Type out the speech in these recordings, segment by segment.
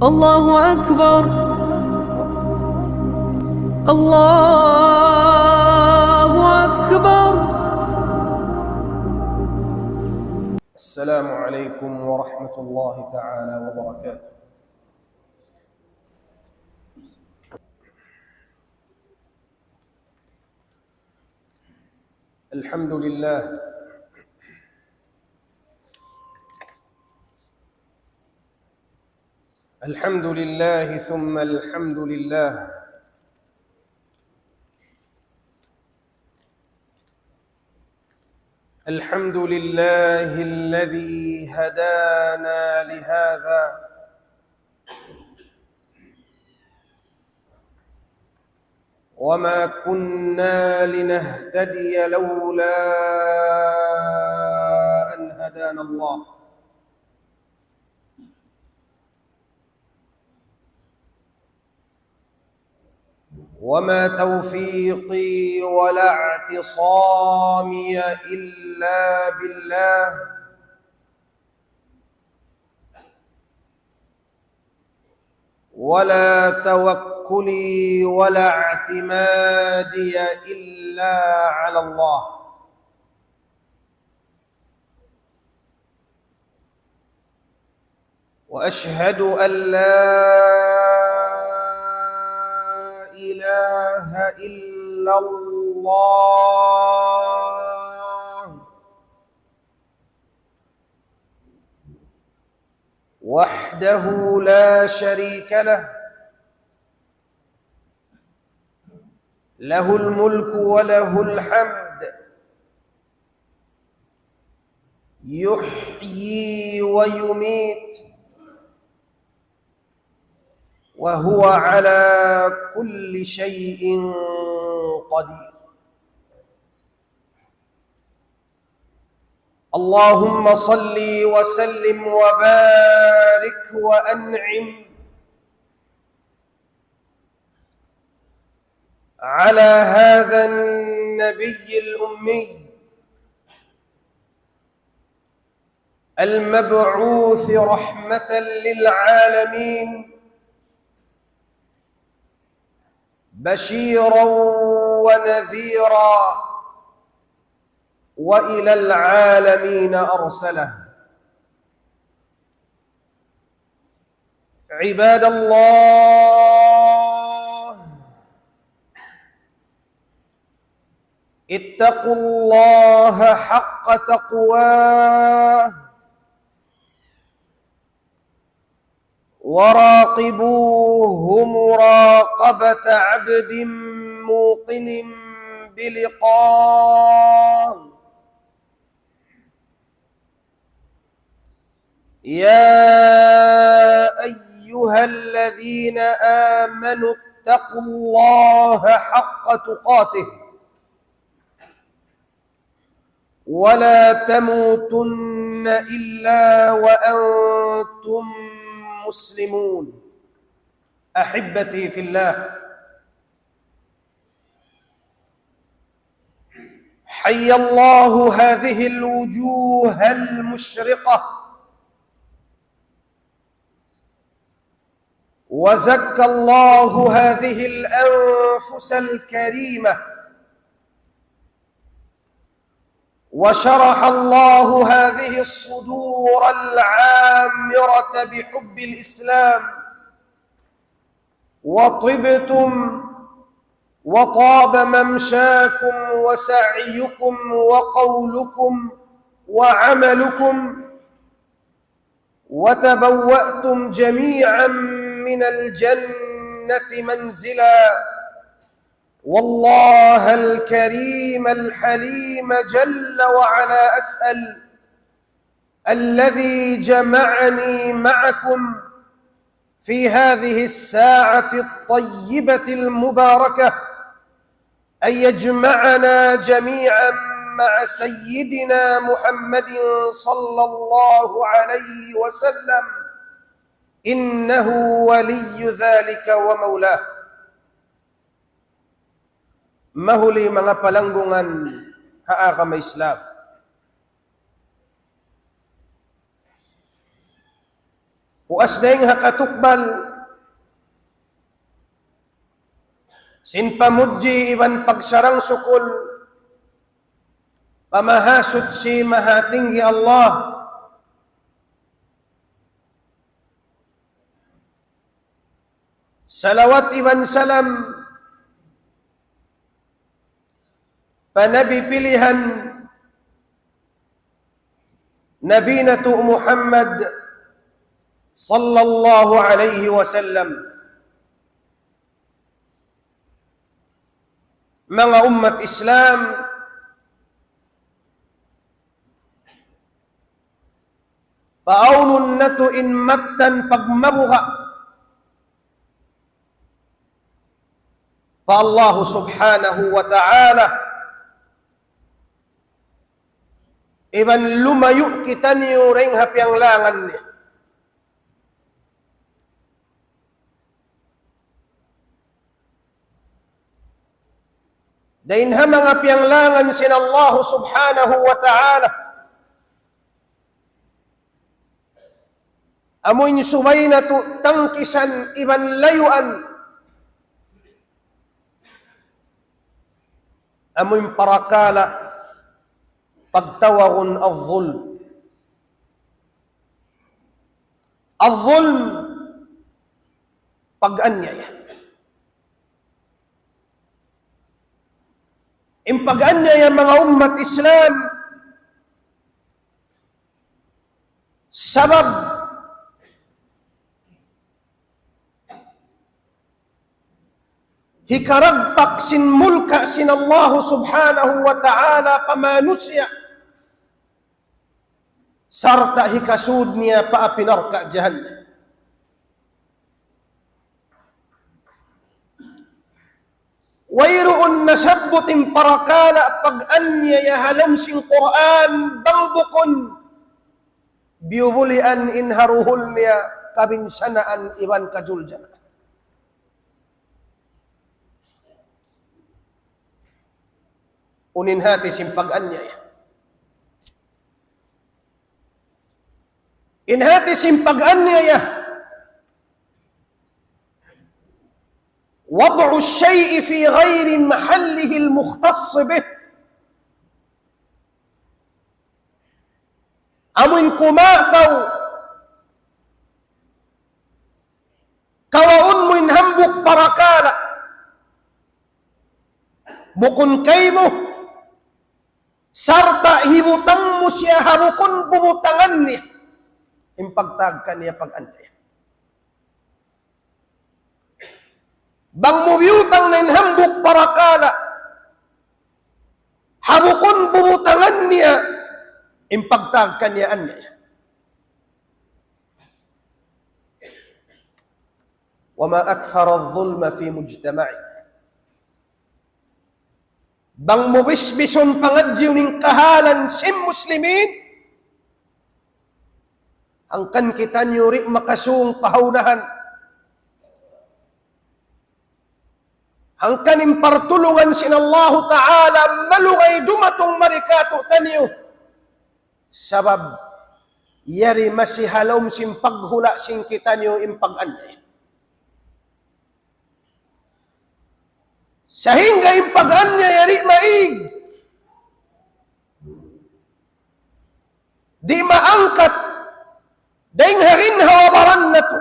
الله أكبر. الله أكبر. السلام عليكم ورحمة الله تعالى وبركاته. الحمد لله الحمد لله ثم الحمد لله. الحمد لله الذي هدانا لهذا وما كنا لنهتدي لولا أن هدانا الله. وما توفيقي ولا اعتصامي إلا بالله. ولا توكلي ولا اعتمادي إلا على الله. وأشهد أن لا إله إلا الله وحده لا شريك له، له الملك وله الحمد، يحيي ويميت، وهو على كل شيء قدير. اللهم صل وسلم وبارك وأنعم على هذا النبي الأمي المبعوث رحمة للعالمين، بشيرا ونذيرا، وإلى العالمين أرسله. عباد الله، اتقوا الله حق تقواه وراقبوه مراقبة عبد موقن بلقاه. يا أيها الذين آمنوا اتقوا الله حق تقاته ولا تموتن إلا وأنتم مسلمون. أحبتي في الله، حي الله هذه الوجوه المشرقة وزكى الله هذه الأنفس الكريمة وشرح الله هذه الصدور العامرة بحب الإسلام، وطبتم وطاب ممشاكم وسعيكم وقولكم وعملكم، وتبوأتم جميعا من الجنة منزلا. والله الكريم الحليم جل وعلا أسأل الذي جمعني معكم في هذه الساعة الطيبة المباركة أن يجمعنا جميعا مع سيدنا محمد صلى الله عليه وسلم، إنه ولي ذلك ومولاه. Mahuli mga palanggungan haa may Islam. Uasdaing hakatukbal, sin pamudji iban pagsarang sukul, pamahasud si mahatinggi Allah, salawat iban salam, panabi pilihan, Nabi Natu Muhammad sallallahu alaihi wasallam. Mga umat Islam, paunun natu in mattan pagmabuha pa Allah subhanahu wa ta'ala iban lumayu kita niyo ring hapiang langan ni. Dain ha mga piang langan sin Allah subhanahu wa ta'ala. Amoy subay na to tangkisan iban layuan. Amoy parakala pagtawagon al-zulm. Al-zulm, pag-anyaya. Impag-anyaya mga umat Islam, sabab hikaragpak sin mulka sin Allah subhanahu wa ta'ala pamanusya, sarta hikasud niya paapinarka jahannam. Wayroon nasabbutin parakala pag-anya yahalom sing Quran bangbukon biubulian inharuhul niya kabinsanaan iban kajuljan. Unin hati sing pag-anya ya. Inhati sing pag-anya ya. وضع الشيء في غير محله المختص به. Amun kumakaw kawaun mo inhambuk parakala bukun kay mo sarta hibutang mo siya harukon bubutangan niya impagtagkan niya pag-anay. Bang mubiyutang na inhambuk parakala, habukon bubutangan niya, impagtagkan niya niya. Wama akthara al-zulma fi mujtama'i. Bang mubisbison pangadjiw ning kahalan sim muslimin, angkan kita nyuri makasung pahaunahan, ang kanim partulungan sin Allah Ta'ala malugay dumatong marikato taniyo sabab yari masihalom sin paghula sin kita niyo impag-anay. Sahingga impag-anay yari maig di maangkat daing harin hawabaran na to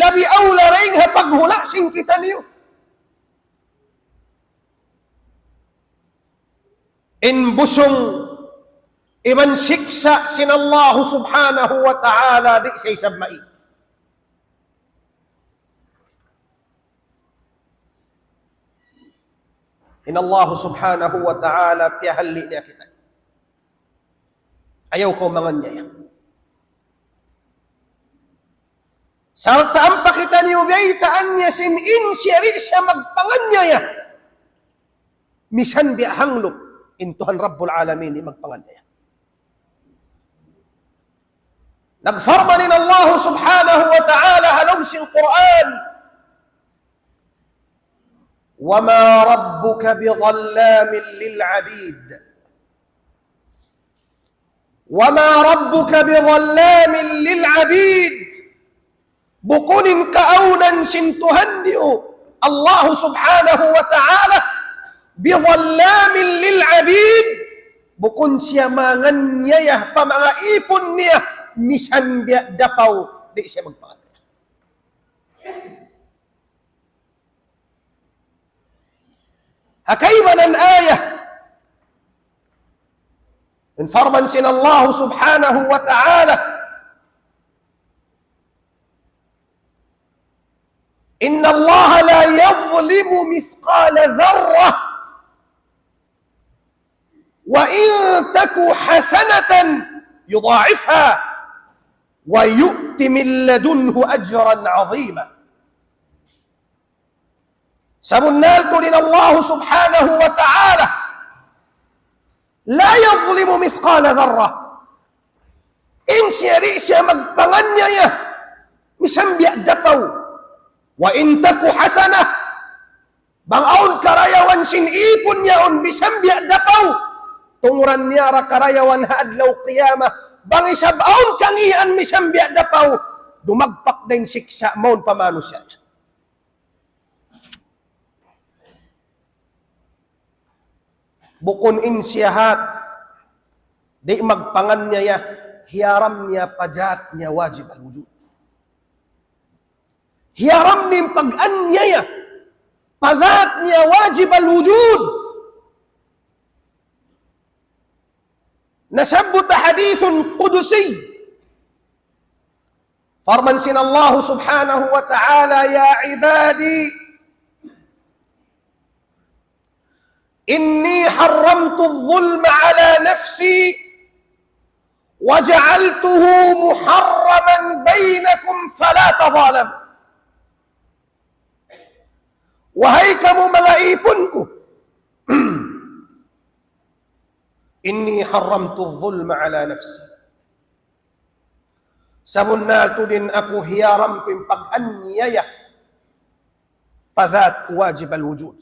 labi awla ring paghula sin kita niyo. In busong iman siksa sin Allah subhanahu wa ta'ala di sa isang maig. In Allah subhanahu wa ta'ala piyahalli niya kita. Ayaw ko mangan niya. Sarta ang pakita niyo biyay taan niya sin in siyari siya magpangan niya. Misan biya hanglop intuhan Rabbul Alamin magpanganaya. Nagfarma nin Allah subhanahu wa ta'ala halom sin Quran. وَمَا رَبُّكَ بِظَلَّامٍ لِلْعَبِيدِ وَمَا رَبُّكَ بِظَلَّامٍ لِلْعَبِيدِ bukunin kaaunan sintuhanniu Allah subhanahu wa ta'ala biwallamin lil'abid, bukun siya mangan niya pa mga ipon niya misan biya dapaw di siya magpangan. Hakayman ang ayah infarman sin Allah subhanahu wa ta'ala inna Allah la yadhlimu mithqala dharrah wa in taku hasanatan yudha'ifha wa yu'ti min ladunhu ajran 'azima. Sabunnal to din Allah subhanahu wa ta'ala la yadhlimu mithqala dharrah, in siya magpanganya ya misambya dapaw, wa in taku hasanah bangaon karayawan sin ipon niyaon misambya dapaw, tunguran niya ra karayawan haadlaw qiyamah bang isabaon kangian misambya dapaw, dumagpak din siksa maun pamano siya. Bukun insiyahat di magpangan niya ya hiyaram niya pajat niya wajib al-wujud. Hiyaram niya pag-an niya ya pajat niya wajib al-wujud. Nasabut hadithun qudusi farman sin Allah subhanahu wa ta'ala ya ibadi inni haramtu adh-dhulma ala nafsi waja'altuhu muharraman bainakum fala tadhalam. Wahai kamu mga iponku, inni haramtu adh-dhulma ala nafsi, sabunnaltu din ako hiyaram ko yung pag-anyaya padhat wajib al-wujud.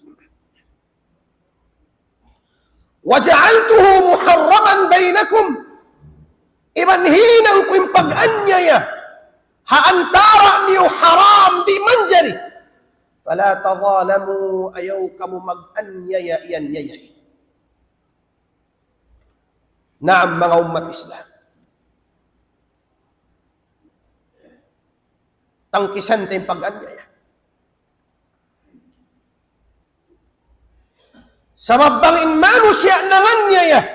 Waja'altuhu muharraman bainakum, ibanhinang ko yung pag-anyaya haantara niyo haram di manjari, fala tadhalamu, ayaw kamu mag-anyaya iyan-yaya. Naam mga umat Islam, tangkisan tayong pag-anyaya. Sabab bangin manusia nanganyaya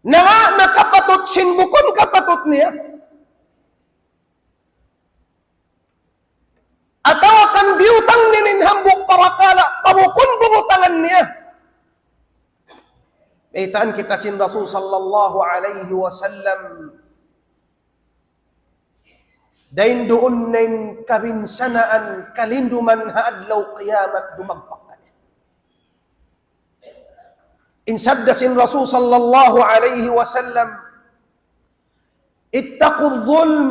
nga nakapatot sinbukon kapatot niya ataw kan biutang ninin hambuk parakala pamukun buutangan niya. Itaan kita sin Rasul sallallahu alaihi wasallam dain doon nain kabinsanaan kalinduman haadlaw qiyamat dumagpak ka niya. Insabda sin Rasul sallallahu alaihi wasallam ittaqu dhulm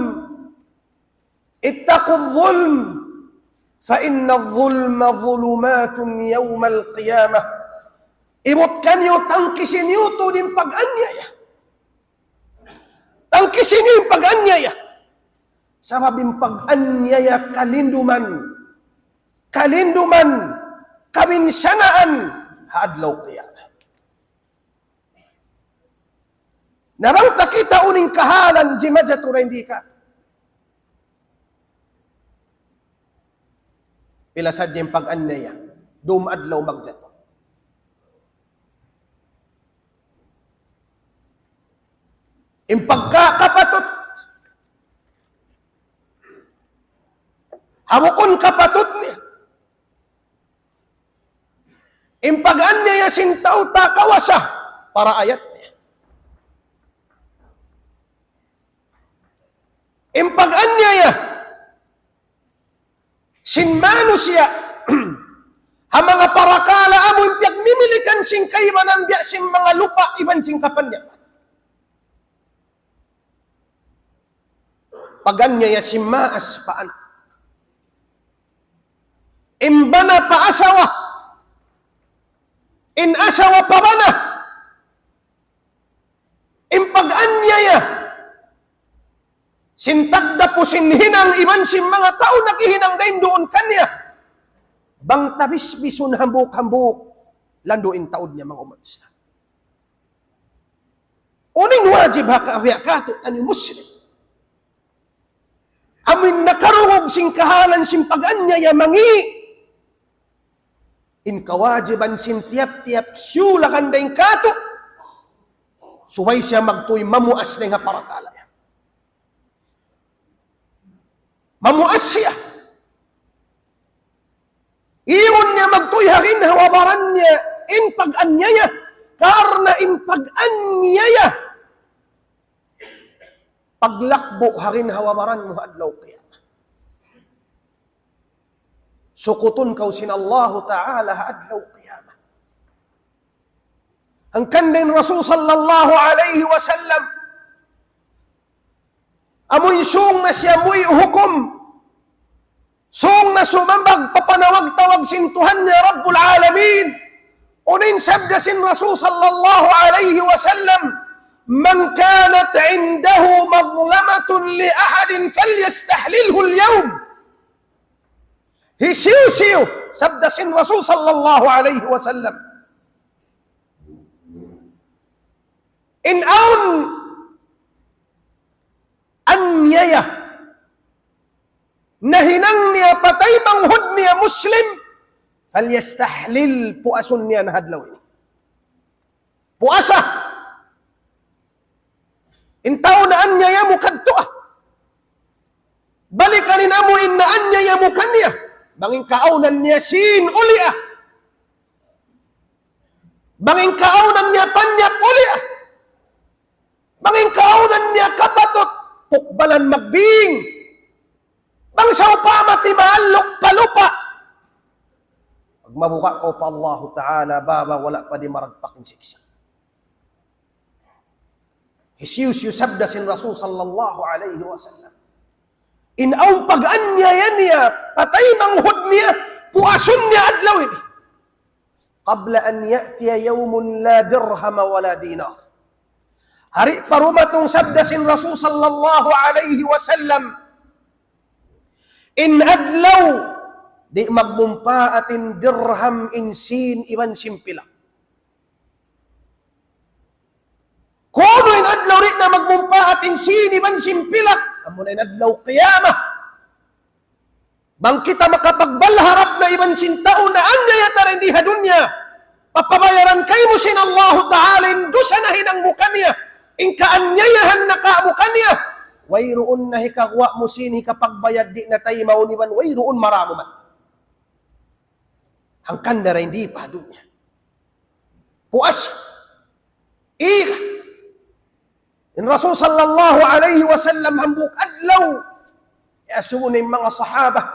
fa inna dhulma dhulumatun yawma al-qiyamah. Ibot kanyo tangkisin niyo to din pag-anyaya, tangkisin niyo yung pag-anyaya. Sababing pag-anyaya kalinduman, kabinsanaan, haadlaw qiyamah. Nabang takita uning kahalan, jimajatu na hindi ka. Pila sadyang pag-anyaya, dumadlaw magjato. Impagkakapatot, hamukon kapatot niya. Impagaan niya sintaw takawasa para ayat niya. Impagaan niya sinmano siya ha mga parakala amo impiag mimilikan sing kayman ang biya sing mga lupa iban sing kapan niya. Pagan niya simaas paan. Imbana pa asawa, in asawa pa bana, impag-anyaya, Sintagda po sinhinang iman sim mga tao nakihinang dahin doon kanya. Bang tabis-bisun hambuk-hambuk. Landuin taod niya mga umansa. Uning wajib haka-awiyakato ani Muslim. Amin nakarungog sing kahalan sing pag-anya yamangi. In kawajiban sin tiap-tiap siyulakan dahin kato. Suway siya magtuy mamuas na nga parakala. Mamuas siya. Iyon niya magtuyhakin hawabaran niya in pag-anyaya. Karna in pag-anyaya. Paglakbo hakin hawabaran mo adlaw qiyamah. Sukutun kau sin Allah Ta'ala adlaw qiyamah. Ang kandeng Rasul sallallahu alaihi wasallam amoy sung na siya muy hukom. Sung na sumambag papanawag-tawag sin Tuhan niya Rabbul Alamin. Unin sabda sin Rasul sallallahu alaihi wasallam, "Man kanat 'indahu mazlamatun li ahadin falyastahlilhu al-yawm." Hisiu-siu sabda sin Rasul sallallahu alaihi wasallam. In aun anyaya nahinang niya patay manghud niya Muslim falyastahlil puasun niya na hadlaw ini. Puasa. Intaw na anyaya mo kadto ah. Balikanin amo in na anyaya mo kanya. Banging kaaunan niya sin uli ah. Banging kaaunan niya panyap uli ah. Banging kaaunan niya kapatot pukbalan magbing. Bang sa upama ti maalok palupa. Pag mabuka ko pa Allah Ta'ala, baba wala pa di maragpaking siksa. Hisius sabda sin Rasul sallallahu alaihi wasallam. Inaw pag-anyaya niya, patay manghud niya, puasun niya adlaw ini. Qabla an ya'tiya yawmun la dirhama wala dinar. Hari parumatong sabda sin Rasul sallallahu alaihi wasallam. In adlaw, di magmumpa atin dirham insin iban simpila. Kuno in adlaw rin na magmumpa atin sin iban simpila, amo na in adlaw qiyamah. Bang kita makapagbalharap na iban sintao na anyaya tarin di hadunya, papabayaran kay mo sin Allah Ta'ala, indusa na hinang mukanya, in kaanyayahan na kaamukanya, wayroon na hikagwa mo sin hikapagbayad di na tayo mauniban, wayroon maramo man. Hangkan na rin di pa doon niya. Puas. Ika. In Rasul sallallahu alaihi wasallam hambuk adlaw. Iasumo na yung mga sahaba.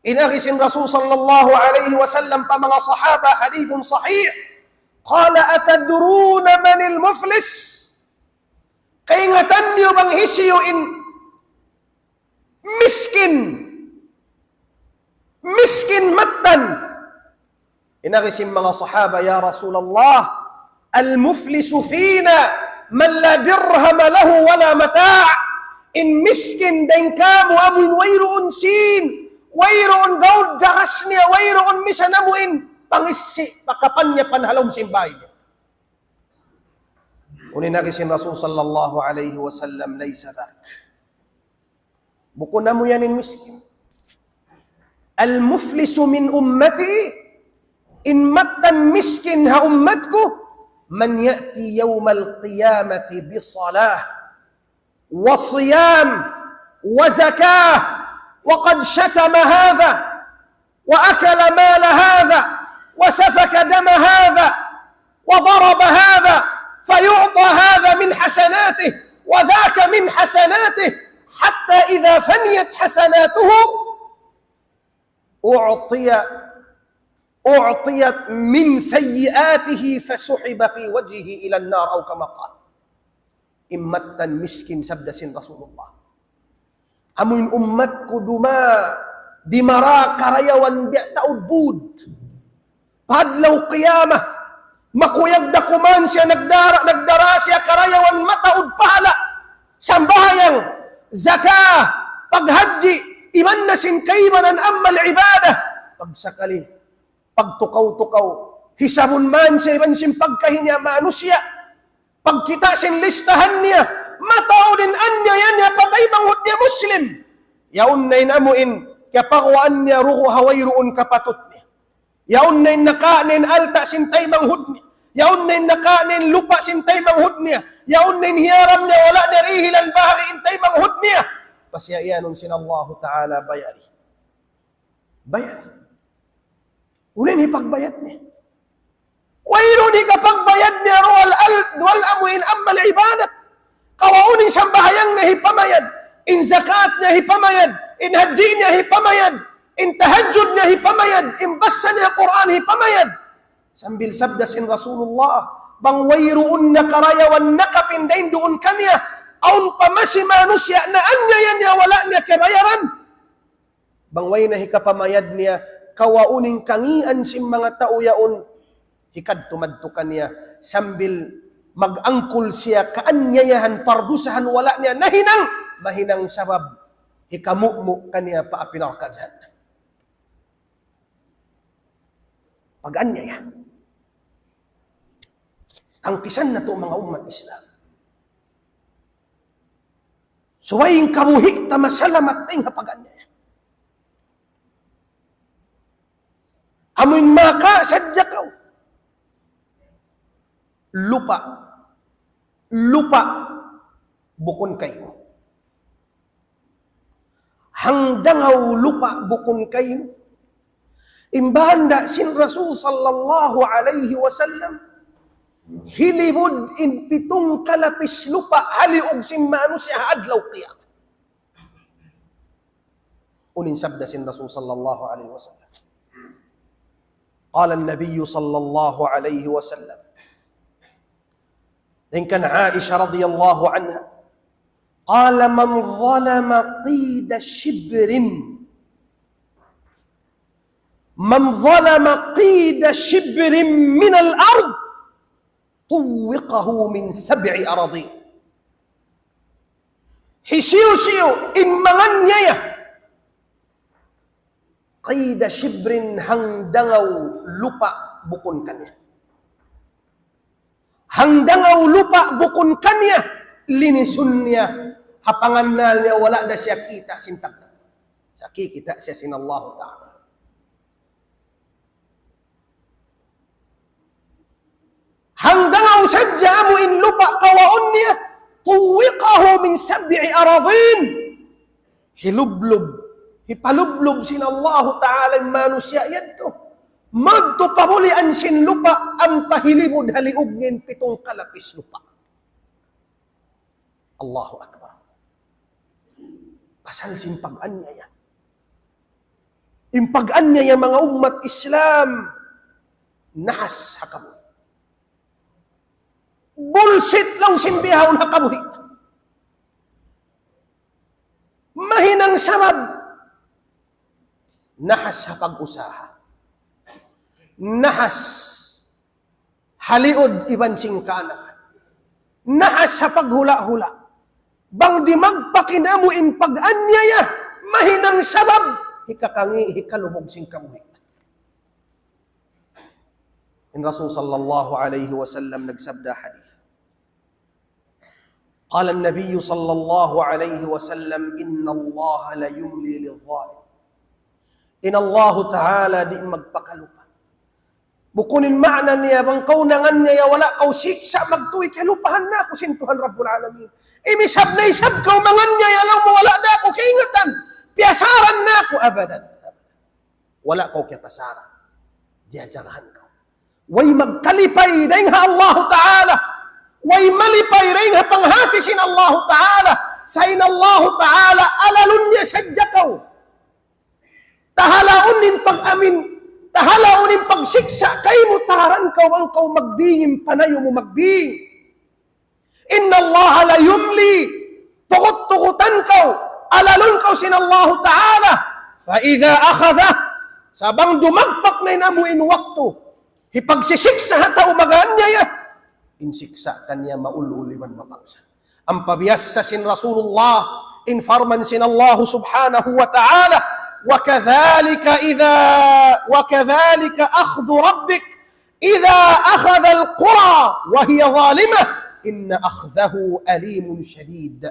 Inagisin Rasul sallallahu alaihi wasallam pa mga sahaba, hadithun sahih. Qala atadruna manil muflis. Kaingatan niyo bang hisiyo in miskin mattan. Inagisin mga sahaba, ya Rasulullah, al-muflisu fina man la dirham lahu wala mata'. In miskin dain kamo amun wayroon sin, wayroon gaud dakas niya, wayroon misanamuin pangisi pakapan niya panhalom simbay niya. Unin nagisin Rasul sallallahu alaihi wasallam, laysa dhak. Buko na mo yan in miskin. Al-muflisu min ummati, in mattan miskin ha ummat ko, man ya'ti yawmal qiyamati bi salah, wa siyam, wa zakah, wa qad shatama hadha, wa akala mala hadha, wa safaka dama hadha, wa daraba hadha, فيعطى هذا من حسناته وذاك من حسناته حتى إذا فنيت حسناته أعطيت من سيئاته فسحب في وجهه إلى النار أو كما قال. إمتا مسكين سبدا سن رسول الله. أمين أمتك دما دمرا كريوان بيعتاود بود. بعد لو قيامة makuyag da kuman siya nagdara siya karayawan mataod pahala. Sambahayang zakah, paghaji, iman na sin kaymanan amal ibadah, pagsakali, pagtukaw-tukaw, hisabon man siya, iman sin pagkahinya manusya, pagkita sin listahan niya, mataunin anya yan niya, patay manghud niya Muslim, yaun na inamuin, kapakawaan niya, ruho hawayroon kapatut niya, yaun na nakanin alta sin tay manghud niya, yaun na nakanin lupa sin tay manghud niya, yaun na hiyaram niya, wala na rihilan bahagi intay manghud niya, pasya iyanon sin Allah Ta'ala bayari. Bayari. Unin hipagbayad niya. Wayron hikapagbayad niya wal amuin amal ibadat. Kawaunin siyang bahayang na hipamayad. In zakat niya hipamayad. In haji niya hipamayad. In tahajjud niya hipamayad. In basa niya Quran hipamayad. Sambil sabda sin Rasulullah, bang wayroon na karayawan nakapindain doon kanya, aun pamasi manusya na anya yan niya wala niya kebayaran. Bang way na hikapamayad niya, kawauning kangian sim mga tao yaon, hikad tumadtukan niya, sambil mag-angkol siya, kaanyayahan, pardusahan, wala niya, nahinang, mahinang sabab, hikamukmuk kaniya paapinarkadyan. Pag-anyaya. Tangkisan na to mga umat Islam. Suwaying kamuhi, tamasalamat na yung hapag-anyaya. Amoy maka, sadya ka. Lupa, bukon kayo. Hangdangaw lupa, bukon kayo. Imbahanda sin Rasul sallallahu alaihi wasallam, hilibod in pitong kalapis lupa, haliog sin manusya adlaw qiyamah. Unin sabda sin Rasul sallallahu alaihi wasallam. قال النبي صلى الله عليه وسلم إن كان عائشة رضي الله عنها قال من ظلم قيد شبر من الأرض طوقه من 7 أراضين. Hisiyo-siyo in manganyaya qida shibrin hangdangaw lupa bukon kanya. Hangdangaw lupa bukon kanya, linisun niya, hapangan na niya, wala na siya kita sintak. Sa kikita siya sin Allah Ta'ala. Hangdangaw sadya mo in lupa kawaon niya, tuwiqahu min 7 aradin. Hipalublob sin Allah Ta'ala yung manusya yan to. Magtupahulian sin lupa ang pahilibod haliog ngin 7 kalapis lupa. Allahu Akbar. Pasal sin pag-anyaya. Yung pag-anyaya mga umat Islam, nahas hakabuhi. Bullshit lang sin bihawon hakabuhi. Mahinang sabab, nahas sa pag-usaha. Nahas haliod ibansing kaanakan. Nahas sa paghula-hula. Bang di magpakinamuin pag-anyaya, mahinang sabab, hikakangi, hikalubog sing kamuhi. In Rasul sallallahu alaihi wasallam nagsabda hadith. قال النبي صلى الله عليه وسلم إن الله لا يملي للظالم إن الله تعالى di magpakalupa. Bukunin ma'na niya, bang kaunangan niya, wala kaw siksa, magtuwi kalupahan na ako, sintuhan Rabbul Alamin. Imisab na isab kaw, mangan niya, alam mo, wala na ako, kaingatan, piyasaran na ako, abadan. Wala kaw kiyapasaran. Diyajagahan kaw. Way magkalipay, dahil ha Allah Ta'ala, way malipay, dahil ha panghatisin Allah Ta'ala, sayin Allah Ta'ala, alalun niya sadya kaw. Tahalaon nin pag-amin, tahalaon nin pagsiksa, kay mo taharan kaw ang kaw magbingin, panayo mo magbing. Inna Allah la yumli, tukot-tukutan kaw, alalun kaw sin Allah Ta'ala, fa-idha akhadha, sabang dumagpak na inamuin waktu, hipagsisiksa hata umagaan niya, insiksa kanya maululiman mapangsan. Ang pabiyas sa sin Rasulullah, Informan sin Allah subhanahu wa ta'ala, وَكَذَلِكَ أَخْذُ رَبِّكَ إِذَا أَخَذَ الْقُرَى وَهِيَ ظَالِمَةٌ إِنَّ أَخْذَهُ أَلِيمٌ شَدِيدٌ.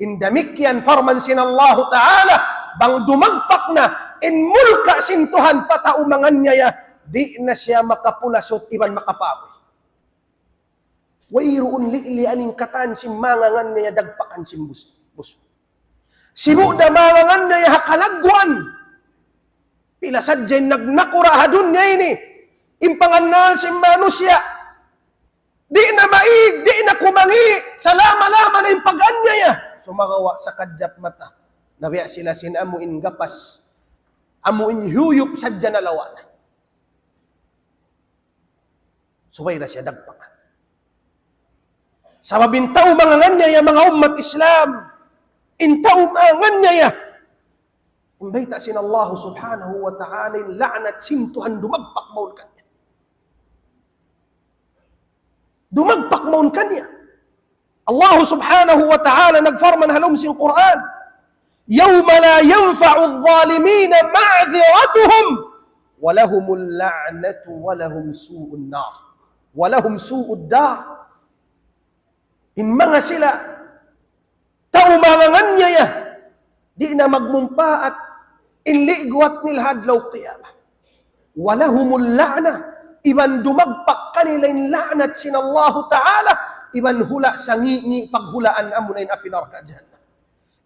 Indamikyan farman sin Allah ta'ala, bang dumagpak na, in mulka sin Tuhan pataumangan niya, di na siya makapulasot iban makapawi. Wayroon liili aning katan sin mangangan niya dagpakan sin buso. Simu da mangangan niya hakalagwan. Pila sadyan nagnakura hadun niya ini. Impangannal sin manusya. Di na maig, di na kumangi. Salama-lama na yung pag-anya ya. Sumagawa sa kadyap mata. Nabiya sila sin amuin gapas. Amuin huyup sadya na lawan. Suway na siya dagpakan. Sa mabintaw mangangan niya mga umat Islam. Intaw mangangan niya. Imbayta sin Allah subhanahu wa ta'ala in la'nat sintuhan dumagpak maun kanya. Dumagpak maun kanya. Allah subhanahu wa ta'ala nagfarman halom sin Quran. Yawma la yanfa'u adh-dhalimina ma'dhiratuhum walahumul la'natu walahum su'un nar. Walahum su'ud dar. In mga sila taumangan niya di na magmumpaat in ligwat nilhadlaw qiyamah. Walahumul la'na, iban dumagpak kanila in la'nat sin Allah ta'ala, iban hula sa ngi paghulaan amo na in apinarka jannah.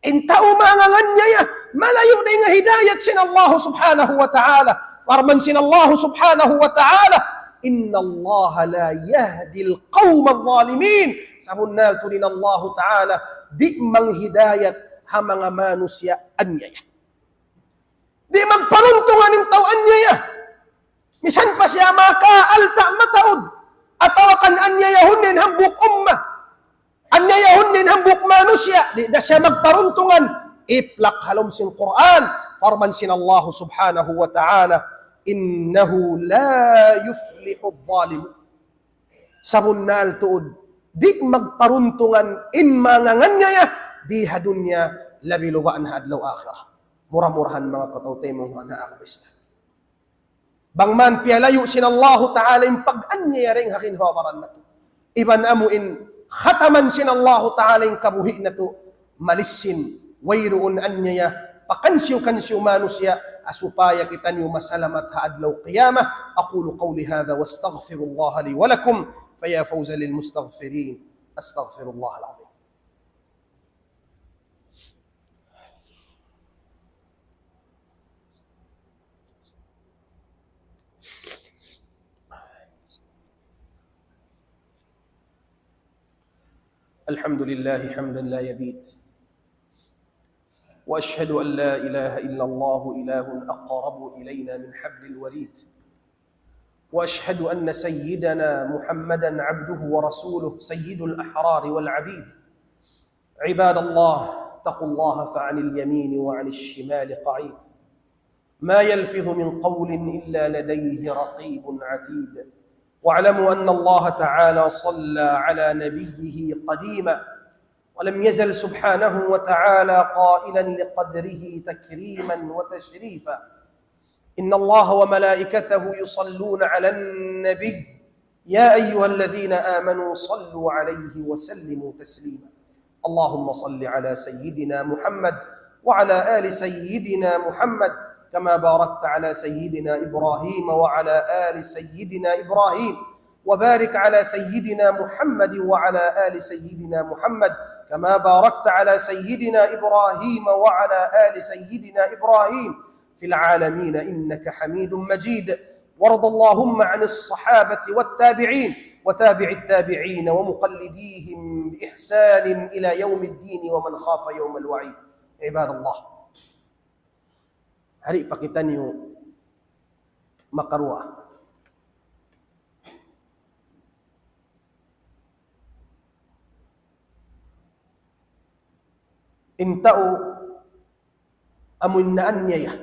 In taumangan niya malayo na nga hidayat sin Allah subhanahu wa ta'ala. Farman sin Allah subhanahu wa ta'ala, inna Allah la yahdi al-qawma al-zalimin. Sabunnal to din Allah ta'ala, di manghidayat ha mga manusya anyaya. Di magparuntungan ng tao anyaya. Misan pa siya makaalta mataod. Atawakan anyayahunin hambuk ummah. Anyayahunin hambuk manusya. Di da siya magparuntungan. Iplak halom sin Quran. Farman sin Allah subhanahu wa ta'ala, innahu la yuflihu adh-dhalimun. Sabunnal tuod, di magparuntungan in mangangan niya di hadunya labi lubaan hadlaw akhirah. Murah-murahan mga katawtay mong na akong Islam. Bangman piyalayo sin Allah ta'ala yung pag-anya rin hakinhawaran na to. Iban amuin khataman sin Allah ta'ala yung kabuhi na to, malisin, wayroon anya pakansiyo-kansiyo manusya, asupaya kita niyo masalamat haadlaw qiyamah. Aqulu qawli hadha wastaghfirullaha li walakum. فيا فوز للمستغفرين أستغفر الله العظيم. الحمد لله حمدا لا يبيد، وأشهد أن لا إله إلا الله إله أقرب إلينا من حبل الوريد، وأشهد أن سيدنا محمدًا عبده ورسوله سيد الأحرار والعبيد. عباد الله اتقوا الله فعن اليمين وعن الشمال قعيد، ما يلفظ من قول إلا لديه رقيب عتيد. واعلموا أن الله تعالى صلى على نبيه قديما، ولم يزل سبحانه وتعالى قائلا لقدره تكريما وتشريفا. إن الله وملائكته يصلون على النبي يا أيها الذين آمنوا صلوا عليه وسلموا تسليما. اللهم صل على سيدنا محمد وعلى آل سيدنا محمد كما باركت على سيدنا إبراهيم وعلى آل سيدنا إبراهيم، وبارك على سيدنا محمد وعلى آل سيدنا محمد كما باركت على سيدنا إبراهيم وعلى آل سيدنا إبراهيم في العالمين إنك حميد مجيد. وارض اللهم عن الصحابة والتابعين وتابع التابعين ومقلديهم بإحسان إلى يوم الدين ومن خاف يوم الوعيد. عباد الله، hari pakitan niyo makarwa. Intao amun naan niya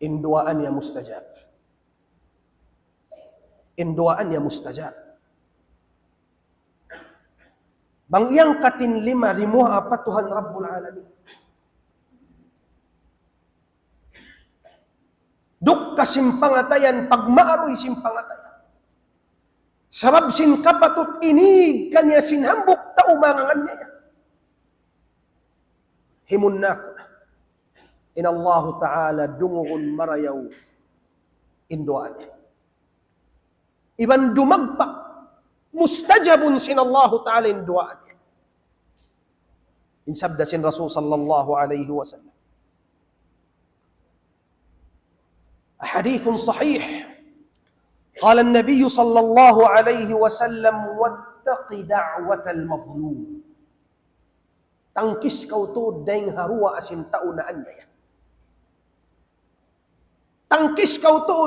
induaan ya mustajab. Induaan ya mustajab. Bang iyang katinlima rimuha pa Tuhan Rabbul Alamin. Duk kasimpangatayan pagmaaroy simpangatayan. Sabab sin kapatut ini kanya sinhambok taumangan niya. Himun nako na. Inallahu ta'ala dungun marayaw induan. Iban dumagpak mustajabun sinallahu ta'ala induan. Insabda sin Rasul sallallahu alaihi wasallam. حديث صحيح قال النبي صلى الله عليه وسلم واتق دعوة المظلوم tangkis kau tu daing harua asin tao na anya. Tangkis kau tu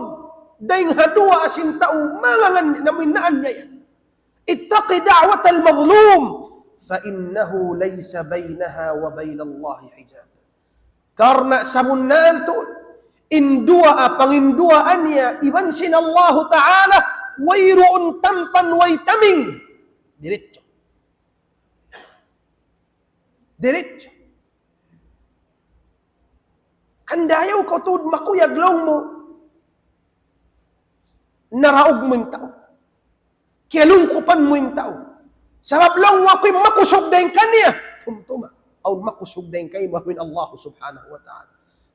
daing hadua asin tao mangangan namin na anya. Ittaqi da'wat al-mazlum fa innahu laysa bainaha wa bainallahi hijab. Karena sabunan tu indua panginduaannya iban sin Allah Ta'ala wayruun tampan way taming diretso. Diretso. Kandayaw ko to makuyaglaw mo naraog mo yung tao. Kialungkupan mo yung tao. Sabab lang wako'y makusog na yung kanya. Tumtuma. Aw makusog na yung kayo mahawin Allah subhanahu wa ta'ala.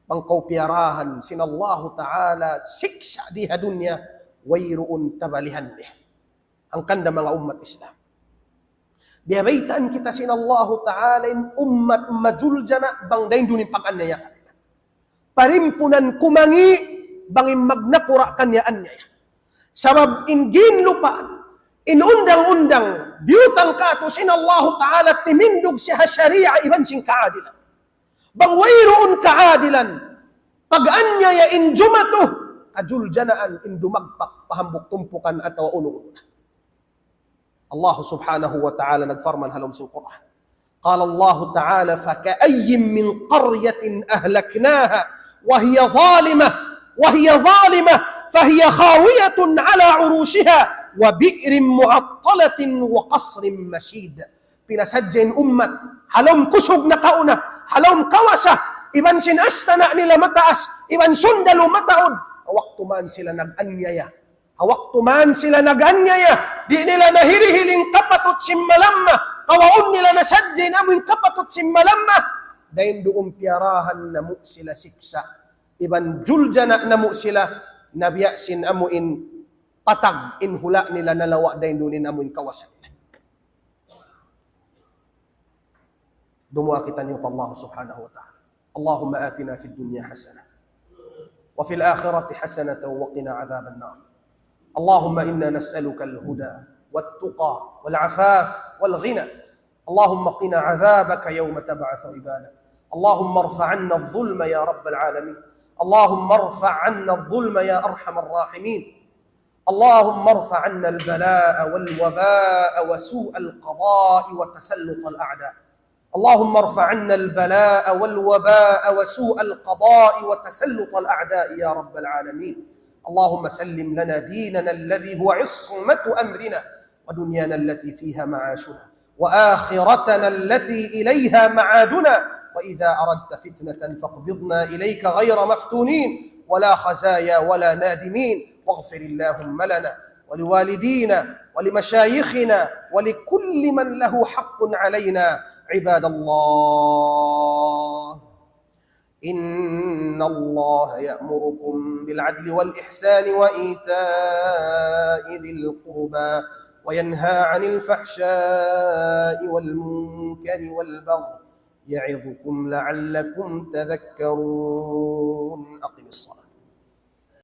Pangkaupiyarahan sin Allah Ta'ala siksa di hadunya wayruun tabalihan niya. Ang kanda mga umat Islam. Biabaitaan kita sin Allah Ta'ala in umat majuljana bang dahin dunin pag-anaya kanila. Parimpunan kumangi bangin magnakura kanyaan niya. Sabab ingin lupaan, inundang-undang, biyutang kato sin Allah Ta'ala timindog siya syari'a iban sing kaadilan. Bang wayroon kaadilan, pag-anya in jumato, kajuljanaan in dumagpak, pahambok tumpukan at uno-uno. Allah subhanahu wa ta'ala nagfarman halom sa Quran. Qala Allah ta'ala, فَكَأَيِّم مِّن قَرْيَةٍ أَهْلَكْنَاهَا وَهِيَ ظَالِمَةٌ فَهِيَ خَاوِيَةٌ عَلَى عُرُوشِهَا وَبِئْرٍ مُعَطَّلَةٍ وَقَصْرٍ مَشِيدٍ. Pinasadyain ummat, halom kusog na kauna, halom kawasa, iban sinastana nila mataas, iban sundalo mataod, hawak tuman sila nag-anyaya. Hawak tuman sila nag-anyaya, di nila nahirihiling kapatot simmalamma, kawaon nila nasadyain amoy kapatot simmalamma, dahin doong piyarahan na mo sila siksa. Iban juljana na mo sila, nabiyasin amuin patag, inhula nila nalawa, dahin doon amuin kawasan. دموا كتانيو الله سبحانه وتعالى اللهم آتنا في الدنيا حسنة وفي الآخرة حسنة وقنا عذاب النار اللهم إنا نسألك الهدى والتقى والعفاف والغنى اللهم قنا عذابك يوم تبعث عبادك اللهم ارفع عنا الظلم يا رب العالمين اللهم ارفع عنا الظلم يا أرحم الراحمين اللهم ارفع عنا البلاء والوباء وسوء القضاء وتسلط الأعداء اللهم ارفع عنا البلاء والوباء وسوء القضاء وتسلط الأعداء يا رب العالمين اللهم سلم لنا ديننا الذي هو عصمة أمرنا ودنيانا التي فيها معاشنا وآخرتنا التي إليها معادنا وإذا أردت فتنة فاقبضنا إليك غير مفتونين ولا خزايا ولا نادمين واغفر اللهم لنا ولوالدينا ولمشايخنا ولكل من له حق علينا عباد الله إن الله يأمركم بالعدل والإحسان وإيتاء ذي القربى وينهى عن الفحشاء والمنكر والبغي يعظكم لعلكم تذكرون أقم الصلاة